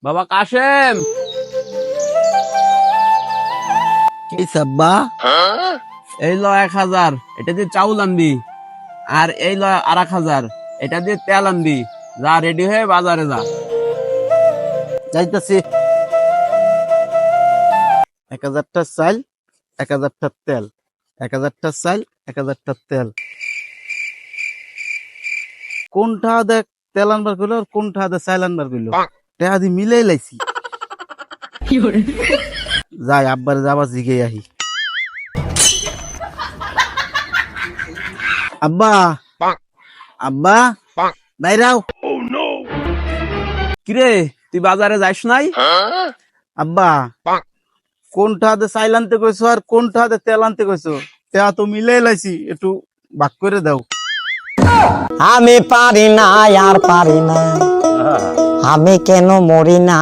বাবা কাশেম, কি সাব্বা? এই ল 1000, এটা দিয়ে চাউল আনবি। আর এই ল 1000, এটা দিয়ে তেল আনবি। যা, রেডি হয়ে বাজারে যা। যাইতাছি। 1000টা চাল, 1000টা তেল, 1000টা চাল, 1000টা তেল। কোনটা দেখ তেল আনবার কইলো আর কোনটা দে চাল আনবার কইলো, টেহা দি মিলাই লাইছি। যাই আব্বার যাবা জিগে আহি। আব্বা, আব্বা, বাইরাও। কিরে, তুই বাজারে যাস নাই? আব্বা, কোনটা দে চাইল আনতে কইছো আর কোনটা দে তেল আনতে কইছো, টেহা তো মিলাই লাইছি, একটু ভাগ করে দাও। আমি পারি না আর পারি না, আমি কেন মরি না।